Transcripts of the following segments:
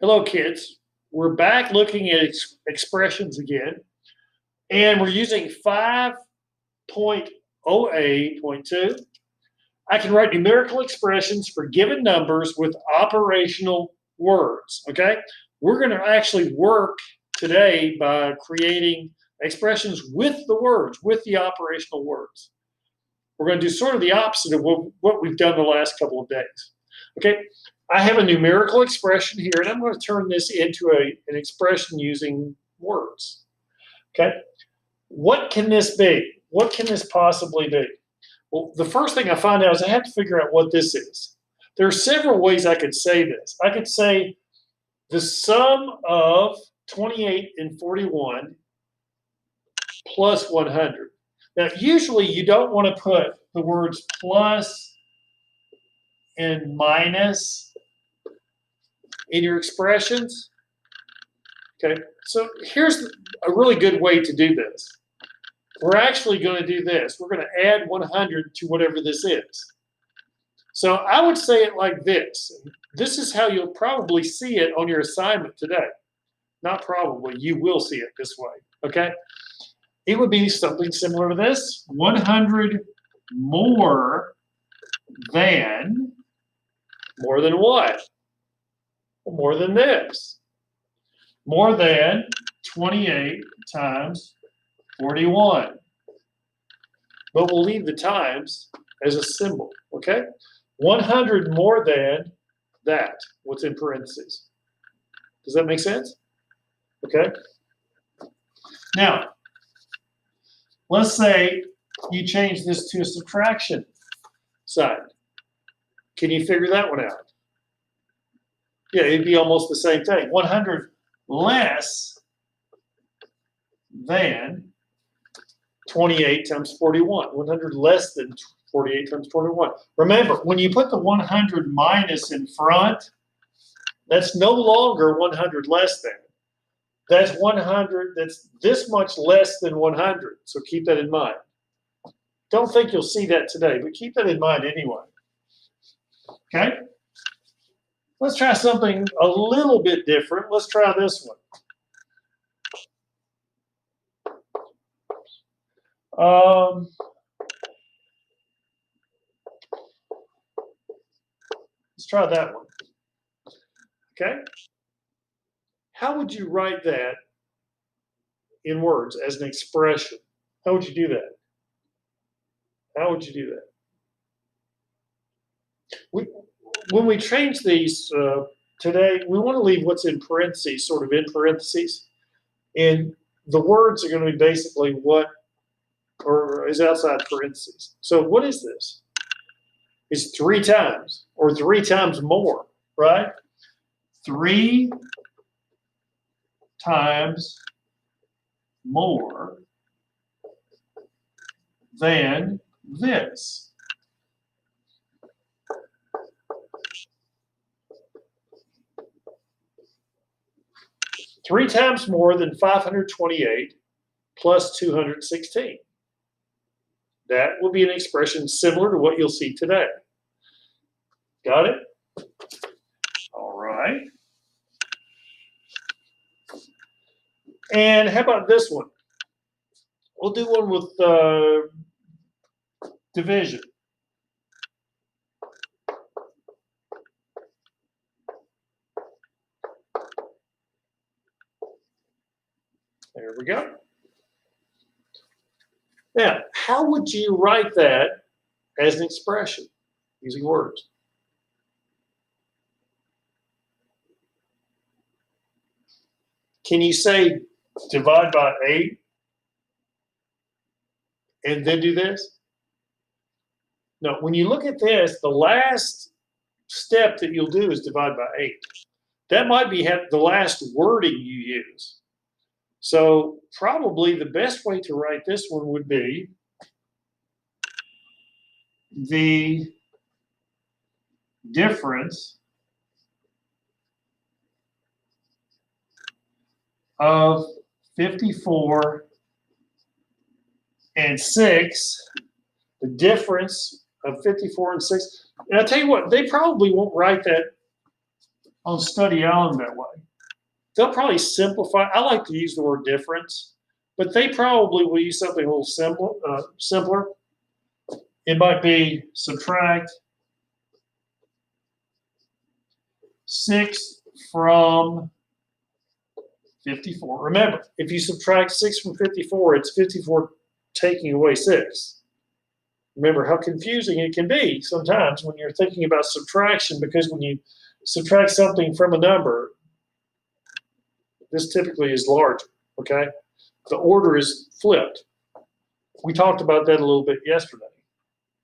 Hello, kids. We're back looking at expressions again, and we're using 5.08.2. I can write numerical expressions for given numbers with operational words, okay? We're going to actually work today by creating expressions with the words, with the operational words. We're going to do sort of the opposite of what we've done the last couple of days, okay? I have a numerical expression here, and I'm going to turn this into an expression using words. Okay, what can this be? What can this possibly be? Well, the first thing I find out is I have to figure out what this is. There are several ways I could say this. I could say the sum of 28 and 41 plus 100. Now, usually you don't want to put the words plus and minus in your expressions. Okay, so here's a really good way to do this. We're actually going to do this. We're going to add 100 to whatever this is. So I would say it like this. This is how you'll probably see it on your assignment today. Not probably, you will see it this way, okay? It would be something similar to this. 100 more than what? More than this. More than 28 times 41. But we'll leave the times as a symbol, okay? 100 more than that, what's in parentheses. Does that make sense? Okay. Now, let's say you change this to a subtraction sign. Can you figure that one out? Yeah, it'd be almost the same thing. 100 less than 28 times 41. 100 less than 48 times 41. Remember, when you put the 100 minus in front, that's no longer 100 less than. That's 100, that's this much less than 100. So keep that in mind. Don't think you'll see that today, but keep that in mind anyway. Okay? Let's try something a little bit different. Let's try this one. Let's try that one. Okay? How would you write that in words as an expression? How would you do that? How would you do that? When we change these today, we want to leave what's in parentheses, sort of in parentheses. And the words are going to be basically what or is outside parentheses. So what is this? It's 3 times or 3 times more, right? 3 times more than this. Three times more than 528 plus 216. That will be an expression similar to what you'll see today. Got it? All right. And how about this one? We'll do one with division. There we go. Now, how would you write that as an expression using words? Can you say divide by 8 and then do this? No, when you look at this, the last step that you'll do is divide by 8. That might be the last wording you use. So probably the best way to write this one would be the difference of 54 and 6, the difference of 54 and 6. And I'll tell you what, they probably won't write that on Study Island that way. They'll probably simplify. I like to use the word difference, but they probably will use something a little simpler. It might be subtract 6 from 54. Remember, if you subtract 6 from 54, it's 54 taking away 6. Remember how confusing it can be sometimes when you're thinking about subtraction, because when you subtract something from a number, this typically is larger, okay? The order is flipped. We talked about that a little bit yesterday.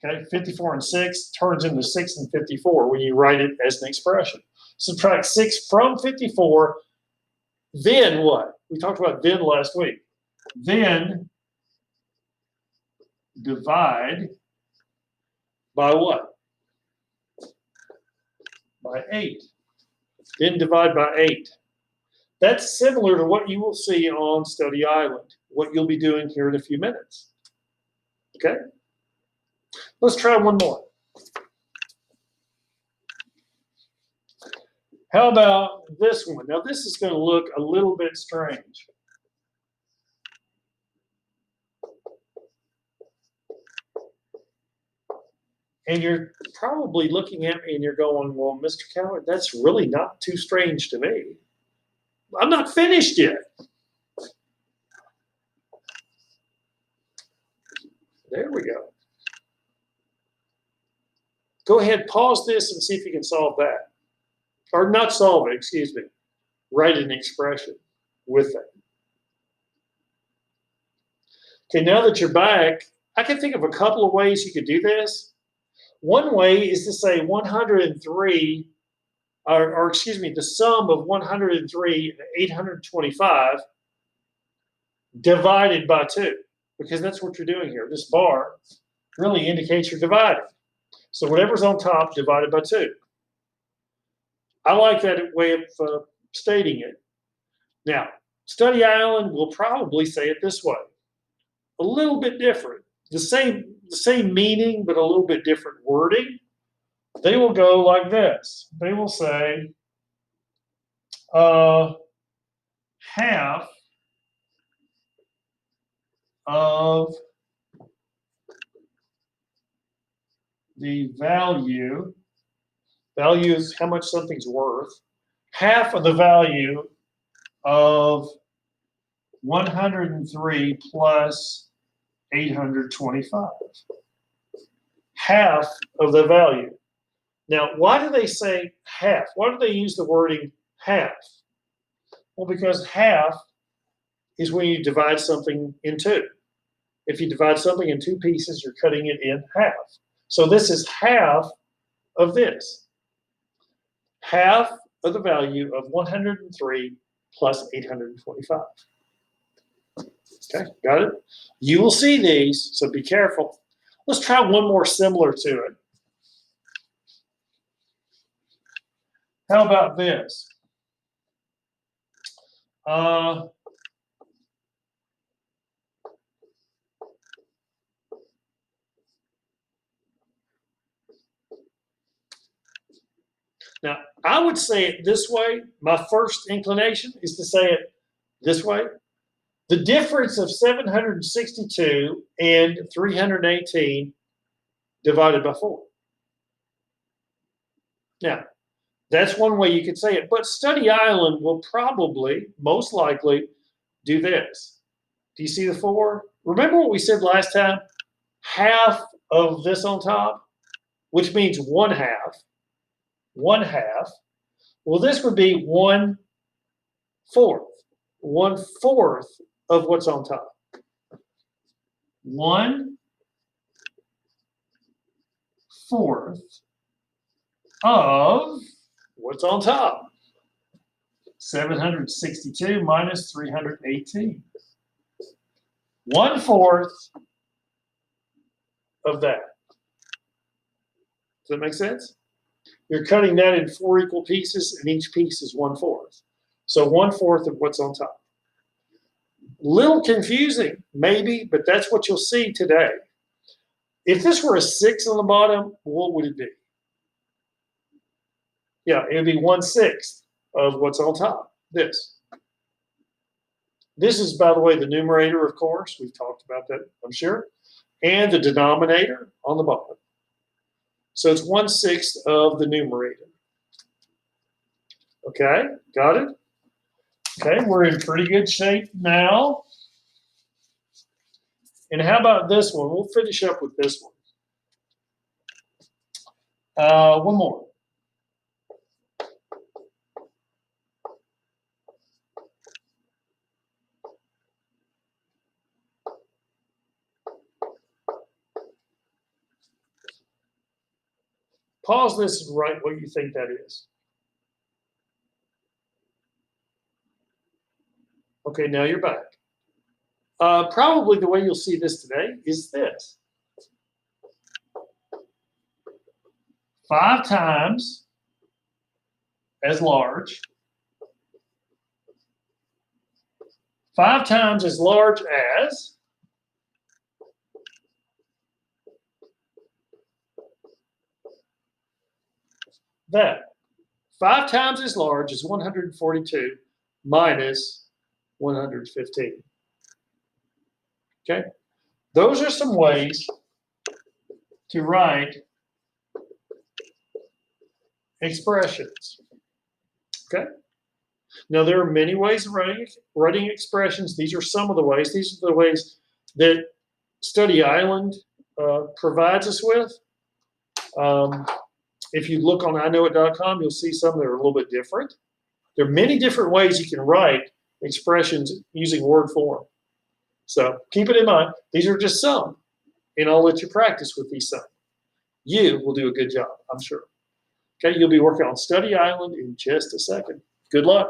Okay, 54 and 6 turns into 6 and 54 when you write it as an expression. Subtract 6 from 54, then what? We talked about then last week. Then divide by what? By 8. Then divide by 8. That's similar to what you will see on Study Island, what you'll be doing here in a few minutes. Okay? Let's try one more. How about this one? Now, this is going to look a little bit strange. And you're probably looking at me and you're going, well, Mr. Coward, that's really not too strange to me. I'm not finished yet. There we go. Go ahead, pause this and see if you can solve that. Or not solve it, excuse me. Write an expression with it. Okay, now that you're back, I can think of a couple of ways you could do this. One way is to say 103, or excuse me, the sum of 103 and 825 divided by 2, because that's what you're doing here. This bar really indicates you're dividing. So whatever's on top divided by 2. I like that way of stating it. Now, Study Island will probably say it this way. A little bit different. The same meaning, but a little bit different wording. They will go like this. They will say half of the value is how much something's worth, half of the value of 103 plus 825. Half of the value. Now, why do they say half? Why do they use the wording half? Well, because half is when you divide something in 2. If you divide something in 2 pieces, you're cutting it in half. So this is half of this. Half of the value of 103 plus 825. Okay, got it? You will see these, so be careful. Let's try one more similar to it. How about this? Now, I would say it this way. My first inclination is to say it this way. The difference of 762 and 318 divided by 4. Now, that's one way you could say it. But Study Island will probably, most likely, do this. Do you see the 4? Remember what we said last time? Half of this on top, which means 1/2. 1/2. Well, this would be 1/4. 1/4 of what's on top. 1/4 of what's on top. 762 minus 318. 1/4 of that. Does that make sense? You're cutting that in 4 equal pieces, and each piece is 1/4. So 1/4 of what's on top. Little confusing, maybe, but that's what you'll see today. If this were a 6 on the bottom, what would it be? Yeah, it would be 1/6 of what's on top. This. This is, by the way, the numerator, of course. We've talked about that, I'm sure. And the denominator on the bottom. So it's 1/6 of the numerator. Okay, got it? Okay, we're in pretty good shape now. And how about this one? We'll finish up with this one. One more. Pause this and write what you think that is. Okay, now you're back. Probably the way you'll see this today is this. 5 times as large. 5 times as large as that. 5 times as large as 142 minus 115. Okay? Those are some ways to write expressions. Okay? Now, there are many ways of writing expressions. These are some of the ways. These are the ways that Study Island provides us with. If you look on iknowit.com, you'll see some that are a little bit different. There are many different ways you can write expressions using word form. So keep it in mind. These are just some, and I'll let you practice with these some. You will do a good job, I'm sure. Okay, you'll be working on Study Island in just a second. Good luck.